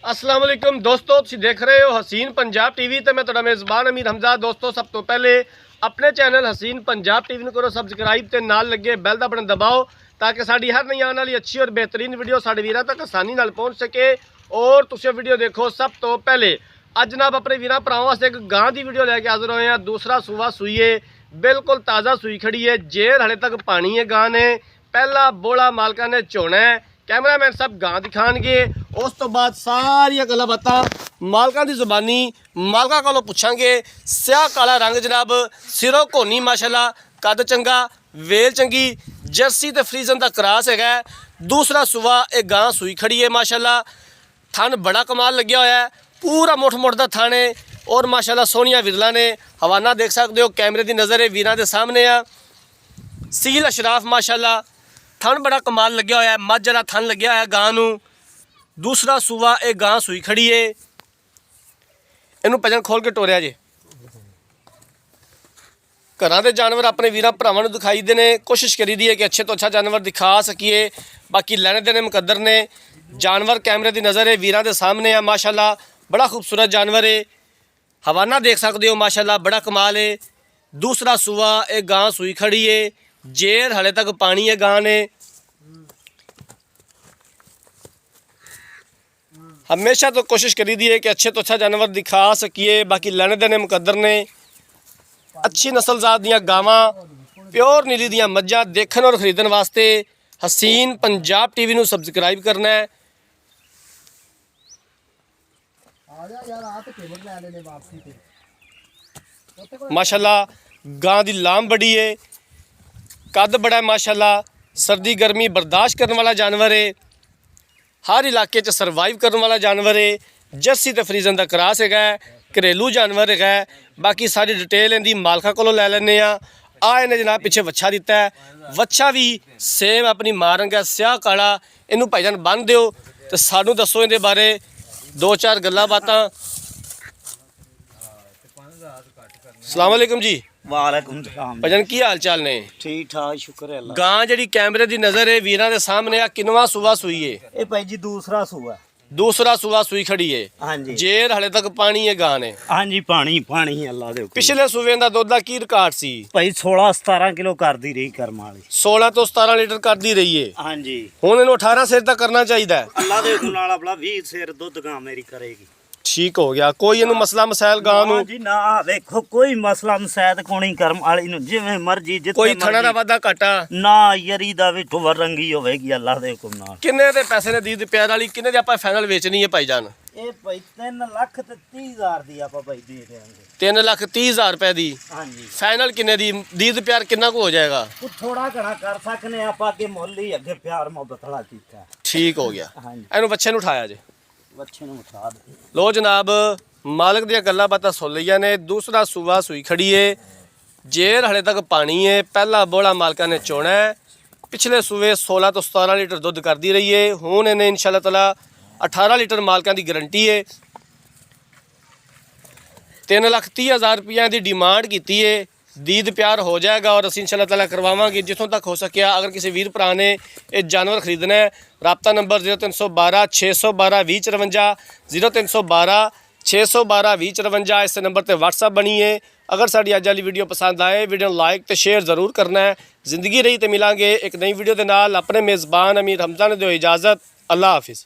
अस्सलाम वालेकुम दोस्तों, तुसीं देख रहे हो हसीन पंजाब टीवी तो मैं तुहाडा मेज़बान अमीर हमजा। दोस्तों, सब तो पहले अपने चैनल हसीन पंजाब टीवी को करो सबसक्राइब तो नाल लगे बैल का बटन दबाओ ताकि साड़ी हर नई आने वाली अच्छी और बेहतरीन वीडियो साडे वीरां तक आसानी नाल पहुँच सके और तुसीं वीडियो देखो सब तो पहले। अज जनाब अपने वीरां भरावां वास्ते एक गां की वीडियो लैके हाज़र होए हैं। दूसरा सूआ सूई है, बिल्कुल ताज़ा सूई खड़ी है, जेर हले तक पानी है गां ने। पहला बोला मालका ने चोना है, कैमरामैन सब गां दिखाएंगे। उस तो बाद सारिया गल्लां बातां मालका की जुबानी मालका कोलों पुछांगे। स्याह काला रंग जनाब, सिरों घोनी माशाल्लाह, कद चंगा, वेल चंगी, जर्सी ते फ्रीजन का क्रॉस है। दूसरा सूआ एक गां सूई खड़ी है माशाल्लाह। थन बड़ा कमाल लग्या होया है, पूरा मुठ मुठ दा थन है और माशाल्लाह सोहनिया विरला ने। हवाना देख सकते हो, कैमरे की नज़र है वीरां दे सामने आ। सील अशराफ माशाल्लाह, थन बड़ा कमाल लग्या होया है, मझ वाला थन लग्या है गां नूं। दूसरा सूआ एक गां सूई खड़ी है। इनू भजन खोल के टोरिया जे। घरां दे जानवर अपने वीरां भरावां नूं दिखाई दे ने, कोशिश करी दी है कि अच्छे तो अच्छा जानवर दिखा सकीए। बाकी लैने देने मुकद्दर ने। जानवर कैमरे की नज़र है वीरां दे सामने आ माशाल्लाह, बड़ा खूबसूरत जानवर है। हवाना देख सकते हो माशाल्लाह, बड़ा कमाल है। दूसरा सूआ एक गां सूई खड़ी है, जेर हले तक पानी है गां ने। हमेशा तो कोशिश करी दी है कि अच्छे तो अच्छा जानवर दिखा सकीए। बाकी लैने देने मुकद्दर ने। अच्छी नस्लजात दियां गावां, प्योर नीली दियां मज्जां देखने और खरीदने वास्ते हसीन पंजाब टीवी नूं सबसक्राइब करना है। माशाल्लाह गां दी लाम बड़ी है, कद बड़ा है माशाल्लाह। सर्दी गर्मी बर्दाश्त करने वाला जानवर है, हर इलाके च सरवाइव करने वाला जानवर है। जर्सी ते फ्रीजन का क्रॉस है, घरेलू जानवर है। बाकी सारी डिटेल इनकी मालका कोलों लै लैने आ। इन्हें जनाब पिछे वच्छा दिता है, वच्छा भी सेम अपनी मां रंग है, स्याह काला। इनू भाईजान बन दिओ तो सानू दसो इहदे बारे दो चार गल्लां बातां। अस्सलाम वालेकुम जी। वालेकुम सलाम भाईजान की हाल चाल ने? ठीक ठाक शुक्र है अल्लाह। गां जिहड़ी कैमरे की नज़र है वीरां दे सामने आ, किनवा सूआ सूई है? ये भाई जी दूसरा सूआ। दूसरा सूआ सूई खड़ी है। हाँ जी, जेर हले तक पानी है गां ने। हाँ जी, पानी पानी है अल्लाह दे हुक्म। पिछले सूबे का दुध का की रिकॉर्ड सी? भाई 16-17 किलो करदी रही कर्म वाली। 16 तो 17 लीटर करती रही है। हाँ जी, हुण इन्हू 18 सेर तक करना चाहिए। अल्लाह दे हुक्म नाल अपना 20 सेर दुध गां मेरी करेगी। ठीक हो गया। कोई इन्हू मसला मसाइल गां नू? हाँ जी ना, देखो कोई मसला मसैद कोनी कर्म वाली नु, जिवें मर्जी जिथे कोई थना दा वादा घाटा ना, यरी दा भी ठुवर रंगी होवेगी अल्लाह दे हुक्म नाल। किन्ने दे पैसे ने दीद प्यार वाली, किन्ने दे आपां फाइनल बेचनी है भाईजान? ये भाई 3,30,000 दी आपा भाई दे देंगे। 3,30,000 रुपए दी हाँ जी, फाइनल किन्ने दी? दीद प्यार किन्ना को हो जाएगा? कुछ थोड़ा घना कर सकने आपा के मुੱਲ ही अगे प्यार मोहब्बत वाला कीता। ठीक हो गया। हाँ जी, इन्हू बच्चे नू उठाया जे। बच्चे नु उठा दे। लो जनाब, मालक दियां गल्लां बातां सुन लईआं ने। दूसरा सूआ सूई खड़ी है, जेर हले तक पानी है। पहला बोला मालका ने चोना है। पिछले सूबे 16 तो 17 लीटर दुध करती रही है। हुण इन्हें इंशाअल्लाह ताला 18 लीटर मालका की गारंटी है। 3,30,000 रुपया की डिमांड की है। दीद प्यार हो जाएगा और असीं इंशाअल्लाह ताला करवावांगे जितों तक हो सकिया। अगर किसी वीर भरा ने ये जानवर खरीदना है, राब्ता नंबर 0312 612 2054 0312 612 2054। इस नंबर पर व्हाट्सअप बनी है। अगर साड़ी अज वाली वीडियो पसंद आए, वीडियो लाइक तो शेयर जरूर करना है। जिंदगी रही तो मिलांगे एक नई वीडियो के नाल। अपने मेज़बान अमीर हमजा ने दो इजाज़त। अल्लाह हाफिज़।